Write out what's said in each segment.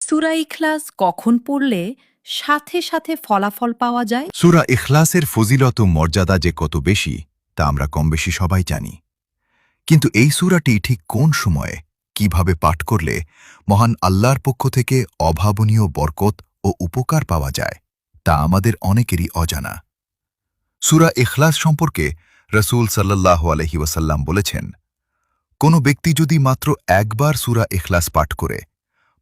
সূরা ইখলাস কখন পড়লে সাথে সাথে ফলাফল পাওয়া যায়? সূরা ইখলাসের ফজিলত ও মর্যাদা যে কত বেশি তা আমরা কমবেশি সবাই জানি। কিন্তু এই সূরাটি ঠিক কোন সময়ে কিভাবে পাঠ করলে মহান আল্লাহর পক্ষ থেকে অভাবনীয় বরকত ও উপকার পাওয়া যায় তা আমাদের অনেকেরই অজানা। সূরা ইখলাস সম্পর্কে রসূল সাল্লাল্লাহু আলাইহি ওয়াসাল্লাম বলেছেন, কোনো ব্যক্তি যদি মাত্র একবার সূরা ইখলাস পাঠ করে,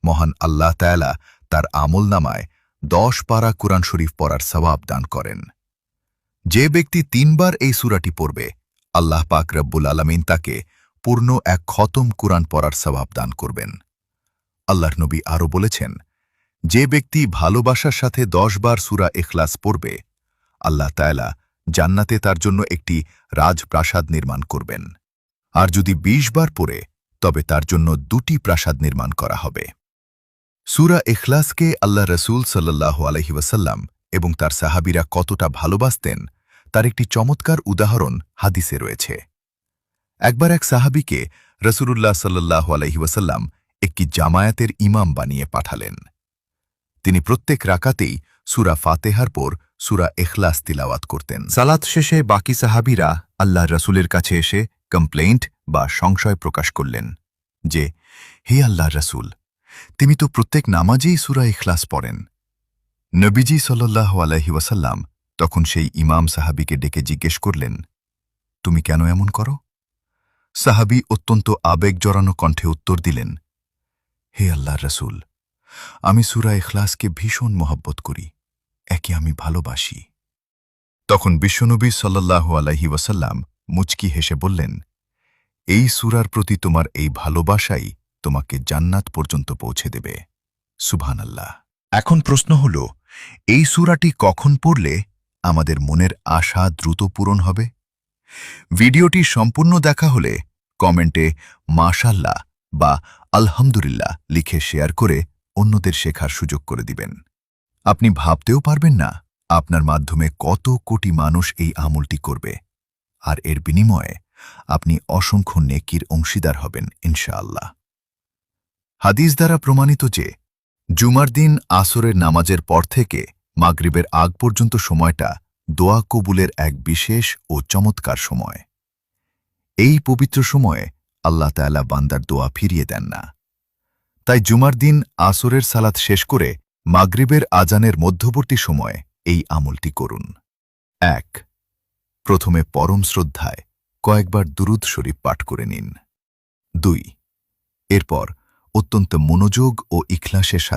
মহান আল্লাহ তাআলা তার আমলনামায় 10 পারা কুরআন শরীফ পড়ার সওয়াব দান করেন। যে ব্যক্তি 3 বার এই সূরাটি পড়বে, আল্লাহ পাক রব্বুল আলামিন তাকে পূর্ণ এক খতম কুরআন পড়ার সওয়াব দান করবেন। আল্লাহর নবী আরও বলেছেন, যে ব্যক্তি ভালোবাসার সাথে 10 বার সূরা ইখলাস পড়বে, আল্লাহ তাআলা জান্নাতে তার জন্য একটি রাজপ্রাসাদ নির্মাণ করবেন। আর যদি 20 বার পড়ে, তবে তার জন্য 2টি প্রাসাদ নির্মাণ করা হবে। সূরা ইখলাসকে আল্লাহ রসূল সাল্লাল্লাহু আলাইহি ওয়াসাল্লাম এবং তার সাহাবীরা কতটা ভালোবাসতেন তার একটি চমৎকার উদাহরণ হাদিসে রয়েছে। একবার এক সাহাবীকে রাসূলুল্লাহ সাল্লাল্লাহু আলাইহি ওয়াসাল্লাম একটি জামায়াতের ইমাম বানিয়ে পাঠালেন। তিনি প্রত্যেক রাকাতেই সূরা ফাতিহার পর সূরা ইখলাস তিলাওয়াত করতেন। সালাত শেষে বাকি সাহাবীরা আল্লাহর রাসূলের কাছে এসে কমপ্লেইন্ট বা সংশয় প্রকাশ করলেন যে, হে আল্লাহর রাসূল, তিনি তো প্রত্যেক নামাজেই সূরা ইখলাস পড়েন। নবীজি সাল্লাল্লাহু আলাইহি ওয়াসাল্লাম তখন সেই ইমাম সাহাবীকে ডেকে জিজ্ঞেস করলেন, তুমি কেন এমন করো? সাহাবী অত্যন্ত আবেগ জড়ানো কণ্ঠে উত্তর দিলেন, হে আল্লাহর রাসূল, আমি সূরা ইখলাসকে ভীষণ মহব্বত করি, একে আমি ভালোবাসি। তখন বিশ্বনবী সাল্লাল্লাহু আলাইহি ওয়াসাল্লাম মুচকি হেসে বললেন, এই সূরার প্রতি তোমার এই ভালোবাসাই তোমাকে জান্নাত পর্যন্ত পৌঁছে দেবে। সুবহানাল্লাহ। এখন প্রশ্ন হল, এই সূরাটি কখন পড়লে আমাদের মনের আশা দ্রুত পূরণ হবে? ভিডিওটি সম্পূর্ণ দেখা হলে কমেন্টে মাশাআল্লাহ বা আলহামদুলিল্লাহ লিখে শেয়ার করে অন্যদের শেখার সুযোগ করে দিবেন। আপনি ভাবতেও পারবেন না আপনার মাধ্যমে কত কোটি মানুষ এই আমলটি করবে, আর এর বিনিময়ে আপনি অসংখ্য নেকির অংশীদার হবেন ইনশাআল্লাহ। হাদিস দ্বারা প্রমাণিত যে জুমার দিন আসরের নামাজের পর থেকে মাগরিবের আগ পর্যন্ত সময়টা দোয়া কবুলের এক বিশেষ ও চমৎকার সময়। এই পবিত্র সময়ে আল্লাহ তাআলা বান্দার দোয়া ফিরিয়ে দেন না। তাই জুমার দিন আসরের সালাত শেষ করে মাগরিবের আজানের মধ্যবর্তী সময়ে এই আমলটি করুন। 1. প্রথমে পরম শ্রদ্ধায় কয়েকবার দুরূদ শরীফ পাঠ করে নিন। 2. এরপর অত্যন্ত মনোযোগ ও ইখলাসের সাথে